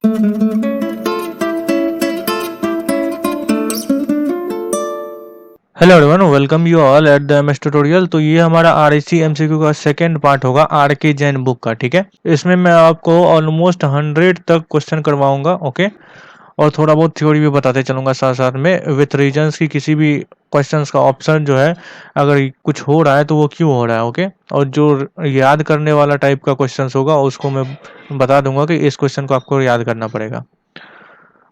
Hello everyone, welcome you all at the MS tutorial. तो ये हमारा आरएससी एमसीक्यू का सेकंड पार्ट होगा आर के जैन बुक का। ठीक है, इसमें मैं आपको ऑलमोस्ट 100 तक क्वेश्चन करवाऊंगा। ओके, और थोड़ा बहुत थ्योरी भी बताते चलूंगा साथ साथ में विथ रीजंस की किसी भी क्वेश्चंस का ऑप्शन जो है अगर कुछ हो रहा है तो वो क्यों हो रहा है। ओके, और जो याद करने वाला टाइप का क्वेश्चंस होगा उसको मैं बता दूंगा कि इस क्वेश्चन को आपको याद करना पड़ेगा।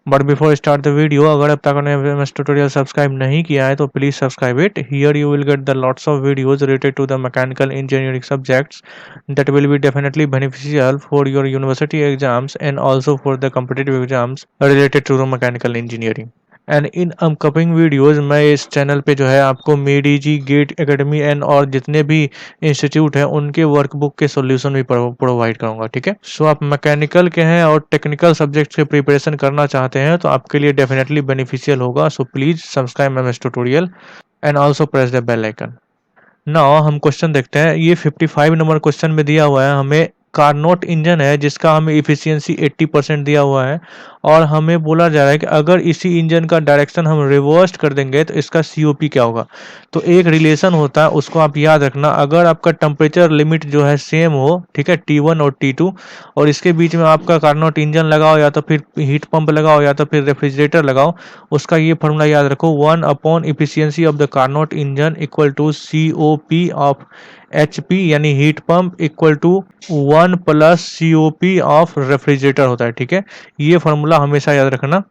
But before start the video, अगर अब तक आपने एमएस ट्यूटोरियल सब्सक्राइब नहीं किया है तो please subscribe it. Here you will get the lots of videos related to the mechanical engineering subjects that will be definitely beneficial for your university exams and also for the competitive exams related to the mechanical engineering। And in upcoming videos मैं इस channel पे जो है आपको मेडीजी, gate academy and और जितने भी institute हैं उनके वर्कबुक के सॉल्यूशन भी प्रोवाइड करूंगा। ठीक है, सो आप मैकेनिकल के हैं और टेक्निकल सब्जेक्ट्स के प्रिपरेशन करना चाहते हैं तो आपके लिए डेफिनेटली बेनिफिशियल होगा। So please subscribe MS tutorial and also press the bell icon. Now हम क्वेश्चन देखते हैं। ये 55 नंबर क्वेश्चन में दिया हुआ है हमें कार्नोट इंजन है जिसका हमें इफिशियंसी 80% दिया हुआ है और हमें बोला जा रहा है कि अगर इसी इंजन का डायरेक्शन हम रिवर्स कर देंगे तो इसका सीओपी क्या होगा। तो एक रिलेशन होता है, उसको आप याद रखना। अगर आपका टेम्परेचर लिमिट जो है सेम हो, ठीक है, T1 और T2, और इसके बीच में आपका कार्नोट इंजन लगाओ या तो फिर हीट पंप लगाओ या तो फिर रेफ्रिजरेटर लगाओ, उसका ये फॉर्मूला याद रखो, 1 upon efficiency of the Carnot engine equal to COP of HP यानी heat pump equal to 1 plus COP of refrigerator होता है। ठीक है, ये फॉर्मूला हमेशा याद रखना।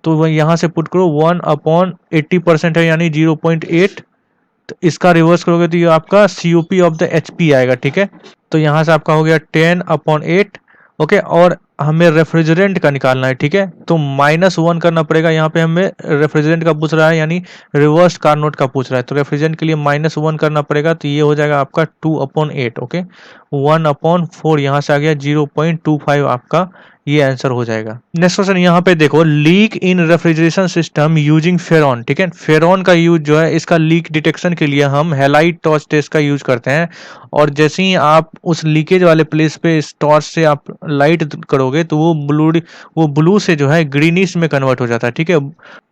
तो वह यहाँ से पुट करो 1/80% है यानी 0.8, तो इसका रिवर्स करोगे तो ये आपका COP ऑफ द HP आएगा। ठीक है, तो यहाँ से आपका हो गया 10/8। ओके, और हमें रेफ्रिजरेंट का निकालना है। ठीक है, तो -1 करना पड़ेगा। यहाँ पे हमें रेफ्रिजरेंट का पूछ रहा है यानी रिवर्स कार्नोट का पूछ रहा है, तो रेफ्रिजरेंट के लिए -1 करना पड़ेगा, तो ये हो जाएगा आपका 2/8। ओके, 1/4 यहाँ से आ गया 0.25 आपका ये आंसर हो जाएगा। नेक्स्ट क्वेश्चन यहाँ पे देखो, leak in refrigeration system using freon. ठीक है, फेरॉन का यूज जो है इसका लीक डिटेक्शन के लिए हम हैलाइट टॉर्च टेस्ट का यूज करते हैं। और जैसे ही आप उस लीकेज वाले प्लेस पे इस टॉर्च से आप लाइट करोगे तो वो ब्लू से जो है ग्रीनिश में कन्वर्ट हो जाता है। ठीक है,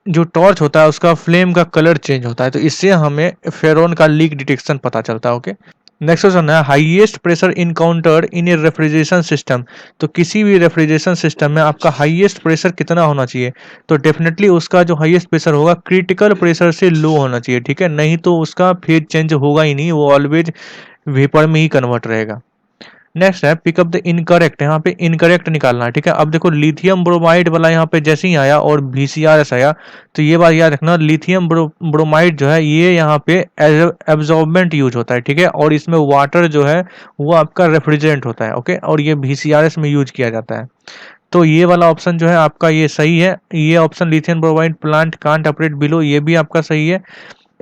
जो टॉर्च होता है उसका फ्लेम का कलर चेंज होता है, तो इससे हमें फेरॉन का लीक डिटेक्शन पता चलता है। ओके, नेक्स्ट क्वेश्चन है हाईएस्ट प्रेशर इनकाउंटर्ड इन ए रेफ्रिजरेशन सिस्टम। तो किसी भी रेफ्रिजरेशन सिस्टम में आपका हाईएस्ट प्रेशर कितना होना चाहिए, तो डेफिनेटली उसका जो हाईएस्ट प्रेशर होगा क्रिटिकल प्रेशर से लो होना चाहिए। ठीक है, नहीं तो उसका फेज चेंज होगा ही नहीं, वो ऑलवेज वेपर में ही कन्वर्ट रहेगा। नेक्स्ट है पिकअप द इनकरेक्ट, यहाँ पे इनकरेक्ट निकालना है। ठीक है, अब देखो लिथियम ब्रोमाइड वाला यहाँ पे जैसे ही आया और VCRS आया, तो ये बात याद रखना, लिथियम ब्रोमाइड जो है ये यहाँ पे एब्जॉर्बेंट यूज होता है। ठीक है, और इसमें वाटर जो है वो आपका रेफ्रिजरेंट होता है। ओके, और ये VCRS में यूज किया जाता है, तो ये वाला ऑप्शन जो है आपका ये सही है। ये option lithium bromide plant can't operate below, ये भी आपका सही है।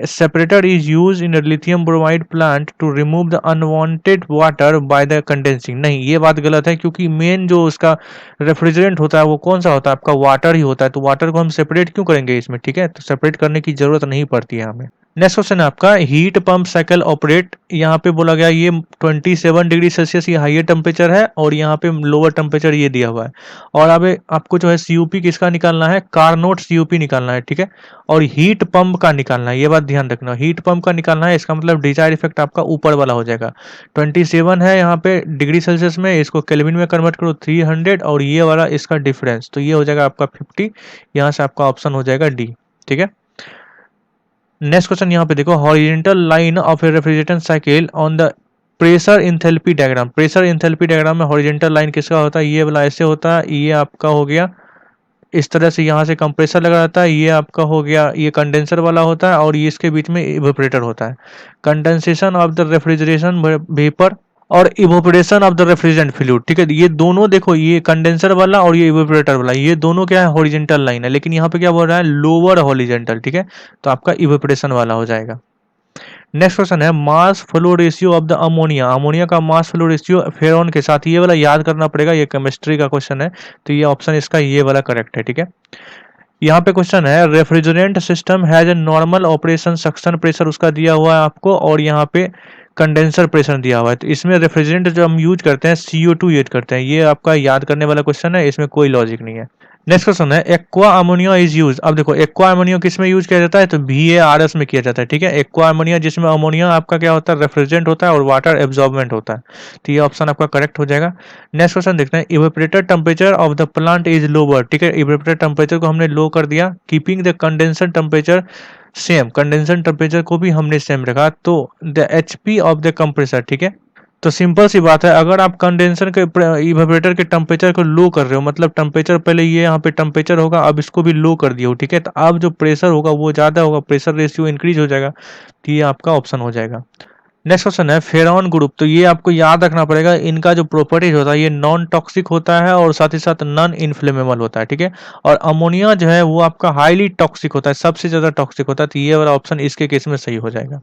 Separator is used in a lithium bromide plant to remove the unwanted water by the condensing। नहीं, ये बात गलत है, क्योंकि मेन जो उसका रेफ्रिजरेंट होता है वो कौन सा होता है, आपका वाटर ही होता है। तो वाटर को हम सेपरेट क्यों करेंगे इसमें। ठीक है, तो सेपरेट करने की जरूरत नहीं पड़ती है हमें। नेक्स्ट क्वेश्चन है आपका हीट पंप साइकिल ऑपरेट। यहाँ पे बोला गया ये 27 डिग्री सेल्सियस ये हाइयर टेम्परेचर है और यहाँ पे लोअर टेम्परेचर ये दिया हुआ है। और अब आपको जो है COP किसका निकालना है, कार्नोट COP निकालना है। ठीक है, और हीट पंप का निकालना है, ये बात ध्यान रखना, हीट पंप का निकालना है। इसका मतलब डिजायर इफेक्ट आपका ऊपर वाला हो जाएगा। 27 है यहाँ पे डिग्री सेल्सियस में, इसको केल्विन में कन्वर्ट करो 300, और ये वाला इसका डिफरेंस, तो ये हो जाएगा आपका 50। यहाँ से आपका ऑप्शन हो जाएगा D। ठीक है, नेक्स्ट क्वेश्चन यहाँ पे देखो, horizontal line of A refrigeration cycle on the pressure enthalpy diagram. Pressure enthalpy diagram में हॉरिजॉन्टल लाइन किसका होता है, ये वाला ऐसे होता है, ये आपका हो गया इस तरह से, यहाँ से कंप्रेसर लगा रहता है, ये आपका हो गया ये कंडेंसर वाला होता है, और ये इसके बीच में इवेपोरेटर होता है। Condensation of the refrigeration vapour और evaporation of the refrigerant fluid. ठीक है, ये दोनों देखो, ये कंडेंसर वाला और ये इवेपोरेटर वाला, ये दोनों क्या है, हॉरिजॉन्टल लाइन है, लेकिन यहाँ पे क्या बोल रहा है, लोअर हॉरिजॉन्टल। ठीक है, तो आपका इवेपोरेशन वाला हो जाएगा। नेक्स्ट क्वेश्चन है mass flow ratio of the ammonia. Ammonia का मास फ्लो रेशियो फेरॉन के साथ, ये वाला याद करना पड़ेगा, ये केमिस्ट्री का क्वेश्चन है, तो ये ऑप्शन इसका ये वाला करेक्ट है। ठीक है, यहाँ पे क्वेश्चन है refrigerant system has a normal operation suction pressure, उसका दिया हुआ है आपको, और यहाँ पे कंडेंसर प्रेशर दिया हुआ है। तो इसमें रेफ्रिजरेंट जो हम यूज करते हैं CO2 यूज करते हैं। ये आपका याद करने वाला क्वेश्चन है, इसमें कोई लॉजिक नहीं है। नेक्स्ट क्वेश्चन है एक्वा अमोनिया इज यूज। अब देखो एक्वा अमोनिया किस में यूज किया जाता है, तो VARS में किया जाता है, ठीक है। एक्वा अमोनिया जिसमें अमोनिया आपका क्या होता है, रेफ्रिजरेंट होता है और वाटर एब्जॉर्बेंट होता है। तो ये ऑप्शन आपका करेक्ट हो जाएगा। नेक्स्ट क्वेश्चन देखते हैं evaporator temperature of the plant is lower, ठीक है। इवेपोरेटर टेम्परेचर को हमने लो कर दिया, keeping the condenser temperature same, condenser temperature को भी हमने सेम रखा। तो the HP of the compressor, ठीक है। तो सिंपल सी बात है, अगर आप कंडेंसर के इवेपोरेटर के टेम्परेचर को लो कर रहे हो, मतलब टेम्परेचर पहले ये यहाँ पे टेम्परेचर होगा, अब इसको भी लो कर दिया हो, ठीक है। तो अब जो प्रेशर होगा वो ज़्यादा होगा, प्रेशर रेशियो इंक्रीज हो जाएगा। तो ये आपका ऑप्शन हो जाएगा। नेक्स्ट क्वेश्चन है फेरॉन ग्रुप। तो ये आपको याद रखना पड़ेगा, इनका जो प्रॉपर्टीज होता है ये नॉन टॉक्सिक होता है और साथ ही साथ नॉन इन्फ्लेमेबल होता है, ठीक है। और अमोनिया जो है वो आपका हाईली टॉक्सिक होता है, सबसे ज्यादा टॉक्सिक होता है। तो ये वाला ऑप्शन इसके केस में सही हो जाएगा।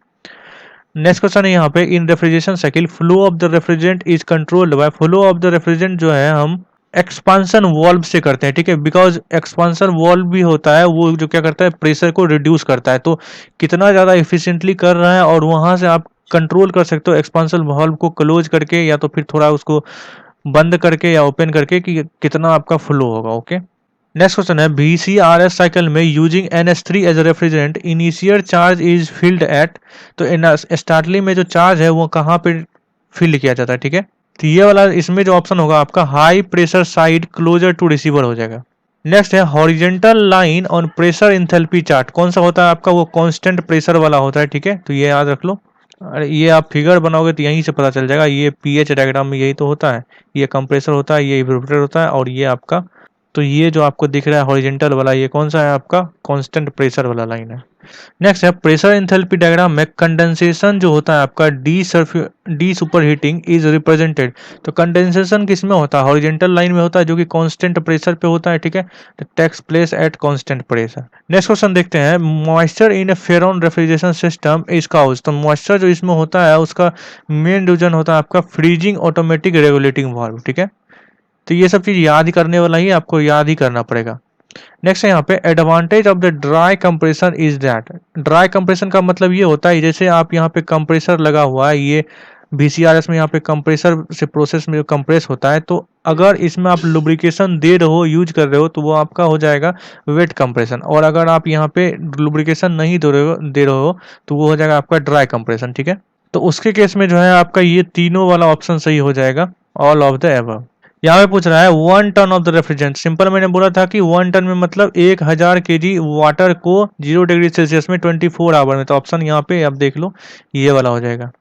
नेक्स्ट क्वेश्चन है यहाँ पे in refrigeration cycle flow of the refrigerant is controlled by, flow of the refrigerant जो है हम एक्सपांसन वॉल्व से करते हैं, ठीक है। बिकॉज एक्सपांसन वॉल्व भी होता है, वो जो क्या करता है प्रेशर को रिड्यूस करता है। तो कितना ज़्यादा इफिशिएंटली कर रहा है और वहां से आप कंट्रोल कर सकते हो एक्सपांसन वॉल्व को क्लोज करके या तो फिर थोड़ा उसको बंद करके या ओपन करके कि कितना आपका फ्लो होगा। ओके। नेक्स्ट क्वेश्चन है VCRS साइकिल में using NH3 as a refrigerant initial charge is filled at. तो स्टार्टली में जो चार्ज है वो कहाँ पे फिल किया जाता है, ठीक है। तो ये वाला इसमें जो ऑप्शन होगा आपका high pressure side closer to receiver हो जाएगा। नेक्स्ट है horizontal line on pressure enthalpy chart, कौन सा होता है आपका, वो कांस्टेंट प्रेशर वाला होता है, ठीक है। तो ये याद रख लो। अरे ये आप फिगर बनाओगे तो यहीं से पता चल जाएगा, ये पीएच डायग्राम में यही तो होता है। ये कंप्रेसर होता है, ये इवेपोरेटर होता है और ये आपका, तो ये जो आपको दिख रहा है हॉरिजेंटल वाला ये कौन सा है आपका कांस्टेंट प्रेशर वाला लाइन है। नेक्स्ट है प्रेशर एंथैल्पी डायग्राम में कंडेंसेशन जो होता है आपका D super heating is represented. तो कंडेंसेशन किस में होता है, हॉरिजेंटल लाइन में होता है जो कि कांस्टेंट प्रेशर पे होता है, ठीक है। तो takes place at constant pressure. Next question देखते हैं moisture in a freon refrigeration system is cause. तो मॉइस्चर जो इसमें होता है उसका मेन रीजन होता है आपका फ्रीजिंग ऑटोमेटिक रेगुलेटिंग वाल्व, ठीक है। तो ये सब चीज याद ही करने वाला ही, आपको याद ही करना पड़ेगा। नेक्स्ट है यहाँ पे advantage of the dry compression is that. Dry compression का मतलब ये होता है जैसे आप यहाँ पे कंप्रेसर लगा हुआ है, ये VCRS में यहाँ पे कंप्रेसर से प्रोसेस में कंप्रेस होता है। तो अगर इसमें आप लुब्रिकेशन दे रहे हो, यूज कर रहे हो, तो वो आपका हो जाएगा वेट कंप्रेशन। और अगर आप यहाँ पे लुब्रिकेशन नहीं दे रहे हो तो वो हो जाएगा आपका ड्राई कंप्रेशन, ठीक है। तो उसके केस में जो है आपका ये तीनों वाला ऑप्शन सही हो जाएगा, ऑल ऑफ द एबव। यहाँ पे पूछ रहा है 1 ton of the refrigerant. Simple मैंने बोला था कि 1 टन में मतलब 1000 kg वाटर को 0 डिग्री सेल्सियस में 24 आवर में। तो ऑप्शन यहाँ पे आप देख लो ये वाला हो जाएगा।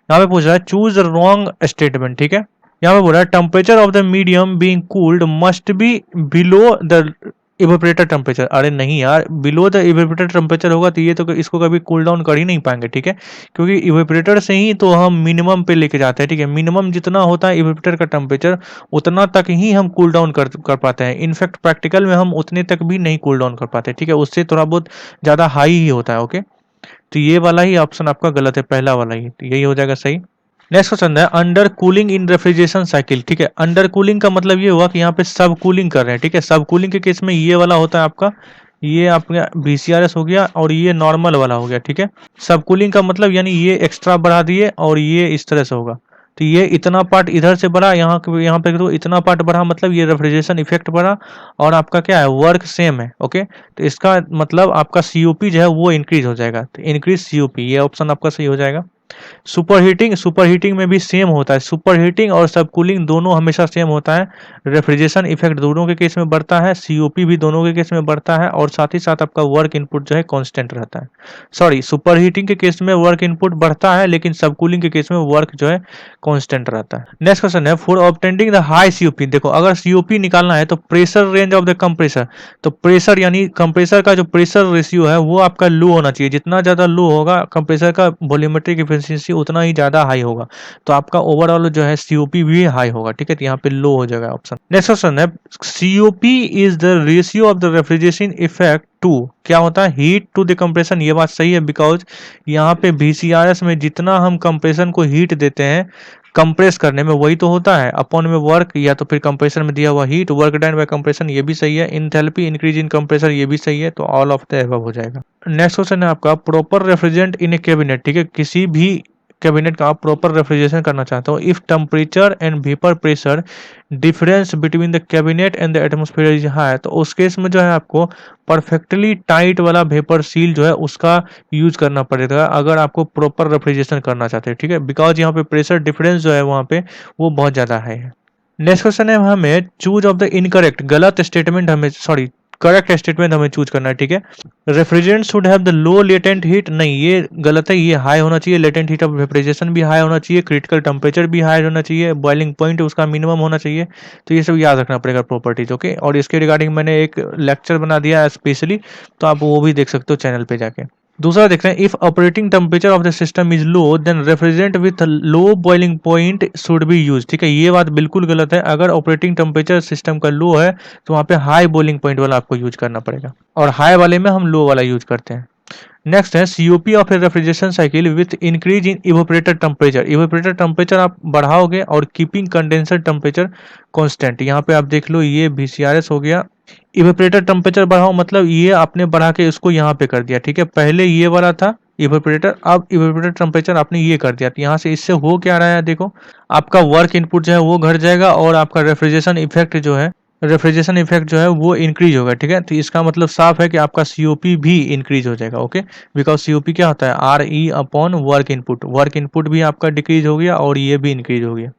यहाँ पे पूछ रहा है चूज रॉन्ग स्टेटमेंट, ठीक है। यहाँ पे बोल रहा है temperature of the medium being cooled must be below the evaporator temperature. अरे नहीं यार, बिलो द इवेपोरेटर टेम्परेचर होगा तो ये तो इसको कभी कूल डाउन कर ही नहीं पाएंगे, ठीक है। क्योंकि इवेपोरेटर से ही तो हम मिनिमम पे लेके जाते हैं, ठीक है। मिनिमम जितना होता है इवेपोरेटर का टेम्परेचर उतना तक ही हम कूल डाउन कर पाते हैं। इनफैक्ट प्रैक्टिकल में हम उतने तक भी नहीं कूल डाउन कर पाते, ठीक है। उससे थोड़ा बहुत ज़्यादा हाई ही होता है। ओके। तो ये वाला ही ऑप्शन आपका गलत है, पहला वाला ही, तो यही हो जाएगा सही। नेक्स्ट क्वेश्चन है अंडर कूलिंग इन रेफ्रिजरेशन साइकिल, ठीक है। अंडर कूलिंग का मतलब ये हुआ कि यहाँ पे सब कूलिंग कर रहे हैं, ठीक है। सब कूलिंग के केस में ये वाला होता है आपका, ये आपका VCRS हो गया और ये नॉर्मल वाला हो गया, ठीक है। सब कूलिंग का मतलब यानी ये एक्स्ट्रा बढ़ा दिए और ये इस तरह से होगा। तो ये इतना पार्ट इधर से बढ़ा, यहाँ पे तो इतना पार्ट बढ़ा, मतलब ये रेफ्रिजरेशन इफेक्ट बढ़ा और आपका क्या है वर्क सेम है। ओके। तो इसका मतलब आपका COP जो है वो इंक्रीज हो जाएगा। तो इंक्रीज COP, ये ऑप्शन आपका सही हो जाएगा। सुपर हीटिंग में भी सेम होता है। सुपर हीटिंग और सब कूलिंग दोनों हमेशा सेम होता है। रेफ्रिजरेशन इफेक्ट दोनों के केस में बढ़ता है, COP भी दोनों के केस में बढ़ता है और साथ ही साथ आपका वर्क इनपुट जो है कांस्टेंट रहता है। सॉरी, सुपर हीटिंग के केस में वर्क इनपुट बढ़ता है लेकिन सब कूलिंग के केस में वर्क जो है कांस्टेंट रहता है। नेक्स्ट क्वेश्चन है for obtaining the high COP। देखो अगर COP निकालना है तो pressure range of the compressor. तो प्रेशर यानी कंप्रेसर का जो प्रेशर रेशियो है वो आपका लो होना चाहिए। जितना ज्यादा लो होगा कंप्रेसर का वॉल्यूमेट्रिक एफिशिएंसी उतना ही ज्यादा हाई होगा, तो आपका ओवरऑल जो है COP भी हाई होगा, ठीक है। तो यहाँ पे लो हो जाएगा ऑप्शन। नेक्स्ट क्वेश्चन है COP is the ratio of the refrigeration effect to, क्या होता है हीट टू द कंप्रेशन। ये बात सही है बिकॉज यहाँ पे VCRS में जितना हम कंप्रेशन को हीट देते हैं कंप्रेस करने में वही तो होता है अपॉन में वर्क, या तो फिर कंप्रेशन में दिया हुआ heat work done by compression, ये भी सही है। इंथैल्पी इंक्रीज इन कंप्रेसर, ये भी सही है। तो ऑल ऑफ द अबव हो जाएगा। नेक्स्ट क्वेश्चन है आपका प्रॉपर रेफ्रिजरेंट इन ए कैबिनेट, ठीक है। किसी भी कैबिनेट का आप प्रॉपर रेफ्रिजरेशन करना चाहते हो, if temperature and vapour pressure difference between the cabinet and the atmosphere is high, तो उस केस में जो है आपको परफेक्टली टाइट वाला वेपर सील जो है उसका यूज करना पड़ेगा अगर आपको प्रॉपर रेफ्रिजरेशन करना चाहते हैं, ठीक है, बिकॉज यहाँ पे प्रेशर डिफरेंस जो है वहाँ पे वो बहुत ज़्यादा है। नेक्स्ट क्वेश्चन है हमें चूज ऑफ द इनकरेक्ट, गलत स्टेटमेंट हमें सॉरी करेक्ट स्टेटमेंट हमें चूज करना है, ठीक है। Refrigerant should have the low latent heat, नहीं ये गलत है, ये हाई होना चाहिए, लेटेंट हीट ऑफ रेफ्रिजरेशन भी हाई होना चाहिए, क्रिटिकल टेम्परेचर भी हाई होना चाहिए, बॉइलिंग पॉइंट उसका मिनिमम होना चाहिए। तो ये सब याद रखना पड़ेगा प्रॉपर्टीज, ओके। और इसके रिगार्डिंग मैंने एक लेक्चर बना दिया है स्पेशली, तो आप वो भी देख सकते हो चैनल पे जाके। दूसरा देख रहे हैं, if operating temperature of the system is low then refrigerant with low boiling point should be use, ठीक है, ये बात बिल्कुल गलत है। अगर ऑपरेटिंग टेम्परेचर सिस्टम का लो है तो वहाँ पे हाई बॉइलिंग पॉइंट वाला आपको यूज करना पड़ेगा, और हाई वाले में हम लो वाला यूज करते हैं। नेक्स्ट है COP of A refrigeration cycle with increase in evaporator temperature, evaporator temperature आप बढ़ाओगे और कीपिंग कंडेंसर टेम्परेचर कांस्टेंट, यहाँ पे आप देख लो ये VCRS हो गया। इवेपोरेटर टेम्परेचर बढ़ाओ मतलब ये आपने बढ़ा के इसको यहाँ पे कर दिया, ठीक है, पहले ये वाला था इवेपोरेटर, अब इवेपोरेटर टेम्परेचर आपने ये कर दिया, तो यहाँ से इससे हो क्या रहा है देखो, आपका वर्क इनपुट जो है वो घट जाएगा और आपका रेफ्रिजरेशन इफेक्ट जो है वो इंक्रीज होगा, ठीक है। तो इसका मतलब साफ है कि आपका सीओपी भी इंक्रीज हो जाएगा, ओके, बिकॉज सीओपी क्या होता है RE अपॉन वर्क इनपुट भी आपका डिक्रीज हो गया और ये भी इंक्रीज हो गया,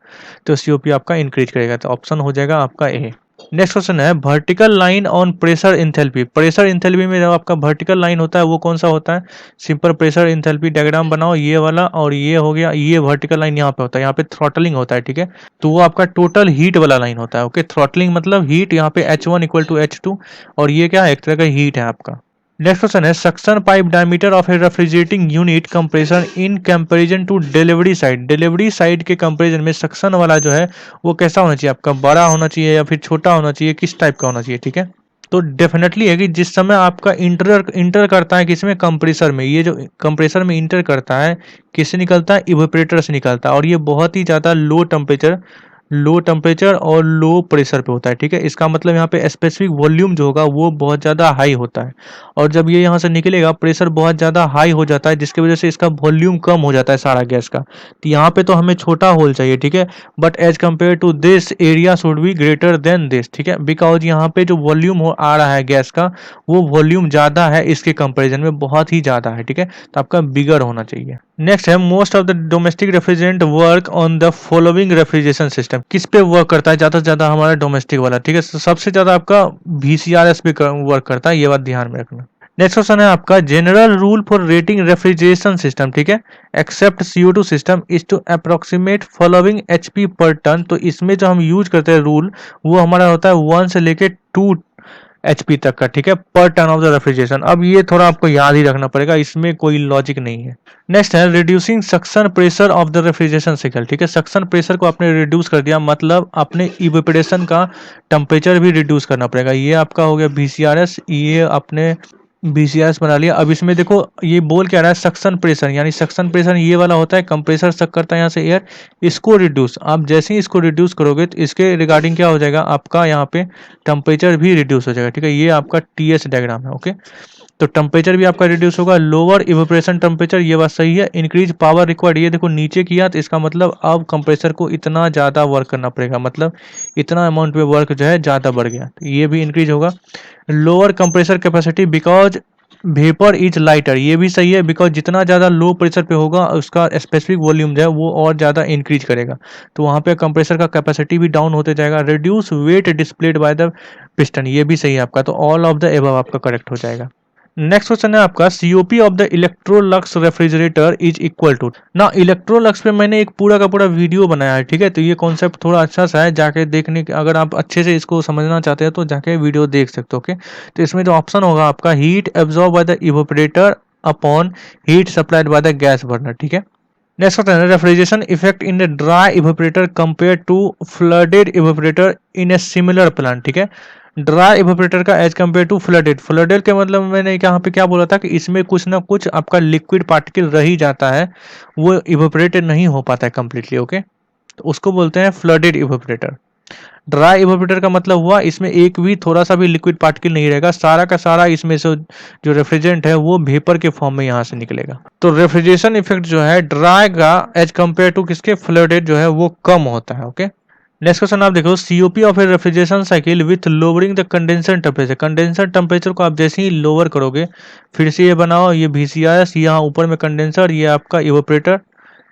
तो सीओपी आपका इंक्रीज करेगा, तो ऑप्शन हो जाएगा आपका ए। नेक्स्ट क्वेश्चन है vertical line on pressure enthalpy, pressure enthalpy में जब आपका वर्टिकल लाइन होता है वो कौन सा होता है, सिंपल प्रेशर इंथैल्पी डायग्राम बनाओ, ये वाला और ये हो गया, ये वर्टिकल लाइन यहाँ पे होता है, यहाँ पे थ्रॉटलिंग होता है, ठीक है, तो वो आपका टोटल हीट वाला लाइन होता है, ओके, थ्रॉटलिंग मतलब हीट, यहाँ पे H1 इक्वल टू H2 और ये क्या है एक तरह का हीट है आपका। नेक्स्ट क्वेश्चन है suction pipe diameter of a refrigerating unit compressor in comparison to delivery side, delivery side के कंपैरिजन में सक्शन वाला जो है वो कैसा होना चाहिए, आपका बड़ा होना चाहिए या फिर छोटा होना चाहिए, किस टाइप का होना चाहिए, ठीक है। तो डेफिनेटली है कि जिस समय आपका इंटर करता है किसमें, कंप्रेसर में, ये जो कंप्रेसर में इंटर करता है किससे निकलता है, इवेपोरेटर से निकलता है, और ये बहुत ही ज़्यादा लो टेम्परेचर और लो प्रेशर पे होता है, ठीक है, इसका मतलब यहाँ पे स्पेसिफिक वॉल्यूम जो होगा वो बहुत ज़्यादा हाई होता है, और जब ये यहाँ से निकलेगा प्रेशर बहुत ज़्यादा हाई हो जाता है जिसकी वजह से इसका वॉल्यूम कम हो जाता है सारा गैस का, तो यहाँ पे तो हमें छोटा होल चाहिए, ठीक है, but as compare to this area should be greater than this, ठीक है, बिकॉज यहाँ पे जो वॉल्यूम आ रहा है गैस का वो वॉल्यूम ज़्यादा है इसके कंपेरिजन में, बहुत ही ज़्यादा है, ठीक है, तो आपका बिगर होना चाहिए। नेक्स्ट है most of the domestic refrigerant work on the following refrigeration system, किस पे वर्क करता है ज़्यादा से ज़्यादा, हमारा डोमेस्टिक वाला, ठीक है, सबसे ज़्यादा आपका VCRS पे वर्क करता है, ये बात ध्यान में रखना। नेक्स्ट क्वेश्चन है आपका general rule for rating refrigeration system, ठीक है, except CO2 system is to approximate following HP per ton, तो इसमें जो हम यूज करते हैं रूल वो हमारा होता है 1 से लेके 2 HP तक का, ठीक है, पर टन ऑफ द रेफ्रिजरेशन। अब ये थोड़ा आपको याद ही रखना पड़ेगा, इसमें कोई लॉजिक नहीं है। नेक्स्ट है reducing suction pressure of the refrigeration cycle, ठीक है, सक्शन प्रेशर को आपने रिड्यूस कर दिया मतलब आपने इवेपोरेशन का टेम्परेचर भी रिड्यूस करना पड़ेगा, ये आपका हो गया VCRS, ये आपने VCRS बना लिया। अब इसमें देखो ये बोल क्या रहा है, सक्शन प्रेशर, यानी सक्शन प्रेशर ये वाला होता है, कंप्रेसर सक करता है यहाँ से एयर, इसको रिड्यूस, आप जैसे ही इसको रिड्यूस करोगे तो इसके रिगार्डिंग क्या हो जाएगा, आपका यहाँ पे टेम्परेचर भी रिड्यूस हो जाएगा, ठीक है, ये आपका TS डायग्राम है, ओके, तो टेम्परेचर भी आपका रिड्यूस होगा, लोअर इवेपोरेशन टेम्परेचर, ये बात सही है, इंक्रीज पावर रिक्वायर्ड, ये देखो नीचे किया तो इसका मतलब अब कंप्रेसर को इतना ज़्यादा वर्क करना पड़ेगा, मतलब इतना अमाउंट पे वर्क जो है ज़्यादा बढ़ गया, तो ये भी इंक्रीज होगा। Lower compressor capacity because vapour is lighter, ये भी सही है, बिकॉज जितना ज़्यादा लो प्रेशर पे होगा उसका स्पेसिफिक वॉल्यूम जो है वो और ज़्यादा इंक्रीज करेगा, तो वहाँ पे कंप्रेसर का कैपेसिटी भी डाउन होते जाएगा। Reduce weight displaced by the piston, ये भी सही है आपका, तो ऑल ऑफ द एबव आपका करेक्ट हो जाएगा। नेक्स्ट क्वेश्चन है आपका COP of the Electrolux refrigerator is equal to ना, इलेक्ट्रोलक्स पे मैंने एक पूरा का पूरा वीडियो बनाया है, ठीक है, तो ये कॉन्सेप्ट थोड़ा अच्छा सा है, जाके देखने के अगर आप अच्छे से इसको समझना चाहते हैं तो जाके वीडियो देख सकते हो, ओके। तो इसमें जो ऑप्शन होगा आपका heat absorb by the evaporator upon heat supplied by the gas burner, ठीक है। नेक्स्ट होता है refrigeration effect in the dry evaporator compare to flooded evaporator in a similar plant, ठीक है, ड्राई इवेपोरेटर का as compare to flooded, flooded के मतलब मैंने यहाँ पे क्या बोला था कि इसमें कुछ ना कुछ आपका लिक्विड पार्टिकल रह ही जाता है, वो इवेपोरेटेड नहीं हो पाता है कम्प्लीटली, ओके, तो उसको बोलते हैं फ्लडेड इवेपोरेटर। ड्राई इवेपोरेटर का मतलब हुआ इसमें एक भी थोड़ा सा भी लिक्विड पार्टिकल नहीं रहेगा, सारा का सारा इसमें से जो रेफ्रिजरेंट है वो वेपर के फॉर्म में यहाँ से निकलेगा। तो रेफ्रिजरेशन इफेक्ट जो है ड्राई का एज कम्पेयर टू किसके फ्लडेड जो है वो कम होता है। ओके, नेक्स्ट क्वेश्चन आप देखो, COP of A refrigeration cycle with lowering the condenser temperature. Condenser temperature को आप जैसे ही लोअर करोगे, फिर से ये बनाओ, ये VCRS, यहाँ ऊपर में कंडेंसर, ये आपका इवेपोरेटर,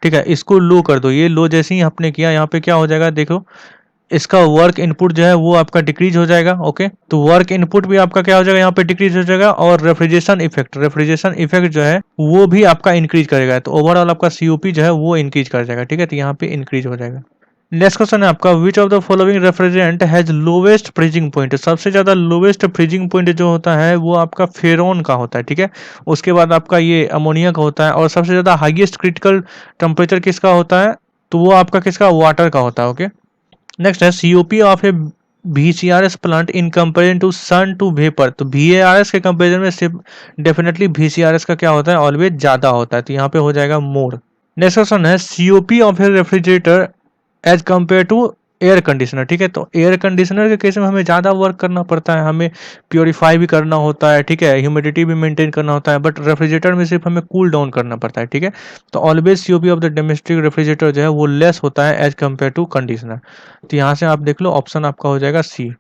ठीक है, इसको लो कर दो। ये लो जैसे ही आपने किया, यहाँ पे क्या हो जाएगा देखो, इसका वर्क इनपुट जो है वो आपका डिक्रीज हो जाएगा। ओके, तो वर्क इनपुट भी आपका क्या हो जाएगा, यहाँ पे डिक्रीज हो जाएगा, और रेफ्रिजरेशन इफेक्ट जो है वो भी आपका इंक्रीज करेगा। तो ओवरऑल आपका सीओपी जो है वो इंक्रीज कर जाएगा। ठीक है, तो यहाँ पे इंक्रीज हो जाएगा। नेक्स्ट क्वेश्चन है आपका, which of the following refrigerant has lowest freezing point. सबसे ज्यादा लोवेस्ट फ्रीजिंग पॉइंट जो होता है वो आपका फेरोन का होता है। ठीक है, उसके बाद आपका ये अमोनिया का होता है, और सबसे ज्यादा हाईएस्ट क्रिटिकल टेम्परेचर किसका होता है, तो वो आपका किसका, वाटर का होता है। ओके, नेक्स्ट है COP of a VCRS plant in comparison to sun to vapour. तो VARS के कंपेरिजन में सिर्फ डेफिनेटली VCRS का क्या होता है, ऑलवेज ज्यादा होता है, तो यहाँ पे हो जाएगा मोर। नेक्स्ट क्वेश्चन है COP of a refrigerator as compare to air conditioner. ठीक है, तो एयर कंडीशनर के केस में हमें ज़्यादा वर्क करना पड़ता है, हमें प्योरीफाई भी करना होता है, ठीक है, ह्यूमिडिटी भी मेंटेन करना होता है, बट रेफ्रिजरेटर में सिर्फ हमें कूल डाउन करना पड़ता है। ठीक है, तो always COP of the domestic refrigerator जो है वो लेस होता है एज कंपेयर टू कंडीशनर। तो यहाँ से आप देख लो, ऑप्शन आपका हो जाएगा सी।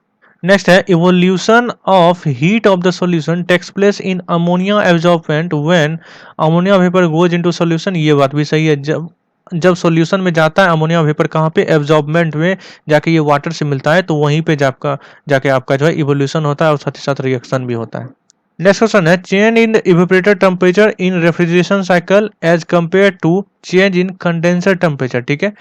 नेक्स्ट है, evolution of heat of the solution takes place in ammonia absorbent when ammonia vapour goes into solution. ये बात भी सही है, जब जब सॉल्यूशन में जाता है अमोनिया वेपर, कहाँ पे, एब्जॉर्बमेंट में जाके ये वाटर से मिलता है, तो वहीं पे जाके आपका जो है इवोल्यूशन होता है, और साथ ही साथ रिएक्शन भी होता है। नेक्स्ट क्वेश्चन है, change in evaporator temperature in refrigeration cycle as compare to change in condenser temperature. ठीक है,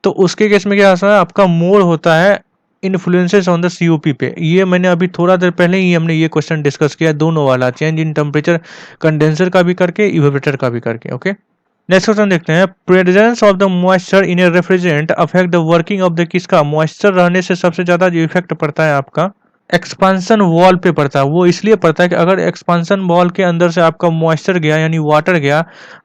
तो उसके केस में क्या होता है, आपका मोर होता है इन्फ्लुएंसेस ऑन द सीओपी पे। ये मैंने अभी थोड़ा देर पहले ही हमने ये क्वेश्चन डिस्कस किया, दोनों वाला, चेंज इन टेम्परेचर कंडेंसर का भी करके, इवेपोरेटर का भी करके। ओके, नेक्स्ट क्वेश्चन देखते हैं, presence of the moisture in A refrigerant affect the working of the किसका। मॉइस्चर रहने से सबसे ज्यादा जो इफेक्ट पड़ता है आपका एक्सपांसन वॉल पे पड़ता है। वो इसलिए पड़ता है कि अगर एक्सपांसन वॉल के अंदर से आपका मॉइस्चर गया यानी वाटर गया,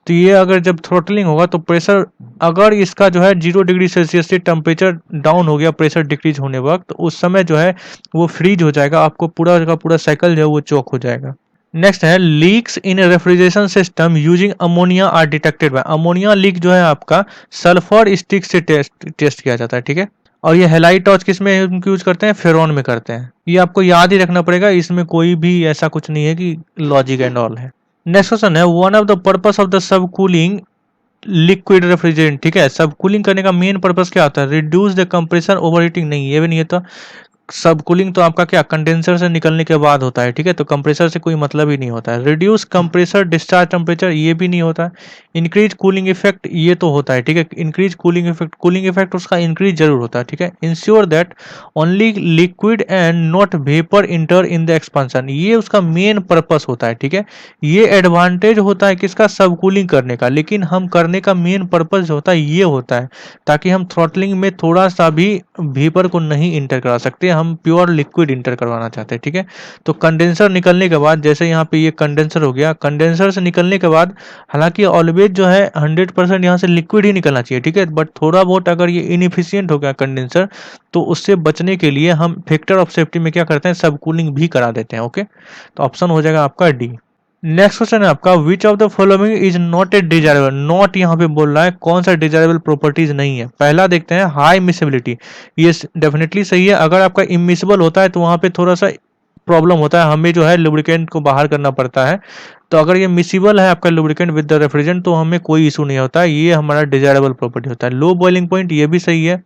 तो ये अगर जब थ्रोटलिंग होगा तो प्रेशर, अगर इसका जो है 0 डिग्री सेल्सियस से टेम्परेचर डाउन हो गया प्रेशर डिक्रीज होने वक्त, तो उस समय जो है वो फ्रीज हो जाएगा, आपको पूरा का पूरा साइकिल जो है वो चौक हो जाएगा। नेक्स्ट है, leaks in refrigeration system using ammonia are detected by. Ammonia leak जो है आपका सल्फर स्टिक से टेस्ट किया जाता है। ठीक है, और ये हेलाइट टॉर्च किस में यूज करते हैं, फेरोन में करते हैं। ये आपको याद ही रखना पड़ेगा, इसमें कोई भी ऐसा कुछ नहीं है कि लॉजिक एंड ऑल है। नेक्स्ट क्वेश्चन है, one of the purpose of the sub cooling liquid refrigerant. ठीक है, सब कूलिंग करने का मेन पर्पस क्या होता है, रिड्यूस द कंप्रेसर ओवरहीटिंग। नहीं, ये भी नहीं होता। सब कूलिंग तो आपका क्या, कंडेंसर से निकलने के बाद होता है। ठीक है, तो कंप्रेसर से कोई मतलब ही नहीं होता है। रिड्यूस कंप्रेसर डिस्चार्ज टेम्परेचर, ये भी नहीं होता है। इंक्रीज कूलिंग इफेक्ट, ये तो होता है। ठीक है, इंक्रीज कूलिंग इफेक्ट उसका इंक्रीज जरूर होता है। ठीक है, ensure that only liquid and not vapour inter in the expansion, ये उसका मेन पर्पस होता है। ठीक है, ये एडवांटेज होता है किसका, सब कूलिंग करने का, लेकिन हम करने का मेन पर्पस जो होता है ये होता है ताकि हम थ्रॉटलिंग में थोड़ा सा भी वेपर को नहीं इंटर करा सकते, हम प्योर लिक्विड इंटर करवाना चाहते हैं। ठीक है, तो कंडेंसर निकलने के बाद, जैसे यहाँ पे ये कंडेंसर हो गया, कंडेंसर से निकलने के बाद हालांकि ऑलवेज जो है 100% यहाँ से लिक्विड ही निकलना चाहिए। ठीक है, बट थोड़ा बहुत अगर ये इनएफिशिएंट हो गया कंडेंसर, तो उससे बचने के लिए हम फैक्टर ऑफ सेफ्टी में क्या करते हैं, सब कूलिंग भी करा देते हैं। ओके, तो ऑप्शन हो जाएगा आपका डी। नेक्स्ट क्वेश्चन है आपका, which of the following is not a desirable. Not यहाँ पे बोल रहा है कौन सा डिजायरेबल प्रॉपर्टीज नहीं है। पहला देखते हैं, हाई मिसेबिलिटी, ये डेफिनेटली सही है। अगर आपका इमिसिबल होता है तो वहां पे थोड़ा सा प्रॉब्लम होता है, हमें जो है लुब्रिकेंट को बाहर करना पड़ता है। तो अगर ये मिसिबल है आपका लुब्रिकेंट विद द रेफ्रिजरेंट, तो हमें कोई इशू नहीं होता है, ये हमारा डिजायरेबल प्रॉपर्टी होता है। लो बॉइलिंग पॉइंट, ये भी सही है।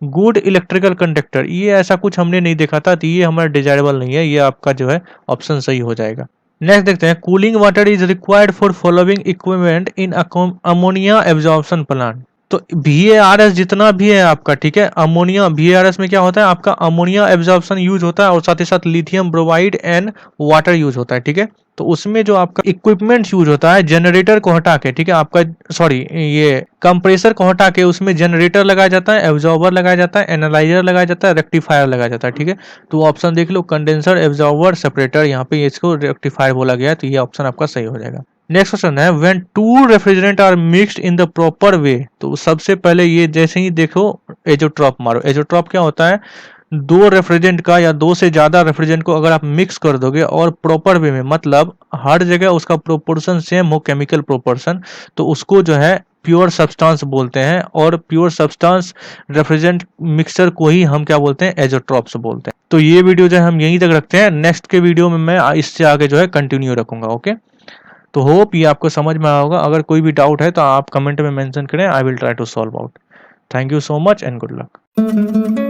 गुड इलेक्ट्रिकल कंडक्टर, ये ऐसा कुछ हमने नहीं देखा था, तो ये हमारा डिजायरेबल नहीं है, ये आपका जो है ऑप्शन सही हो जाएगा। नेक्स्ट देखते हैं, cooling water is required for following equipment in ammonia absorption plant. तो VARS जितना भी है आपका, ठीक है, अमोनिया VARS में क्या होता है, आपका अमोनिया एब्जॉर्प्शन यूज होता है, और साथ ही साथ lithium bromide and water use होता है। ठीक है, तो उसमें जो आपका इक्विपमेंट यूज होता है, जनरेटर को हटा के, ठीक है, आपका सॉरी ये कंप्रेसर को हटा के उसमें जनरेटर लगाया जाता है, एब्जॉर्बर लगाया जाता है, एनालाइजर लगाया जाता है, रेक्टिफायर लगाया जाता है। ठीक है, तो ऑप्शन देख लो, कंडेंसर, एब्जॉर्बर, सेपरेटर, यहाँ पे इसको रेक्टिफायर बोला गया है, तो ये ऑप्शन आपका सही हो जाएगा। नेक्स्ट क्वेश्चन है when two refrigerant are mixed in the proper way. तो सबसे पहले ये जैसे ही देखो एजोट्रॉप मारो। एजोट्रॉप क्या होता है, दो रेफ्रिजरेंट का या दो से ज्यादा रेफ्रिजरेंट को अगर आप मिक्स कर दोगे और प्रॉपर वे में, मतलब हर जगह उसका प्रोपोर्शन सेम हो, केमिकल प्रोपोर्शन, तो उसको जो है प्योर सब्सटेंस बोलते हैं। और प्योर सब्सटेंस रेफ्रिजरेंट मिक्सचर को ही हम क्या बोलते हैं, एजोट्रॉप्स बोलते हैं। तो ये वीडियो जो है हम यहीं तक रखते हैं, नेक्स्ट के वीडियो में मैं इससे आगे जो है कंटिन्यू रखूंगा। ओके, तो होप ये आपको समझ में आया होगा। अगर कोई भी डाउट है तो आप कमेंट में मेंशन करें, I will try to solve out. Thank you so much and good luck.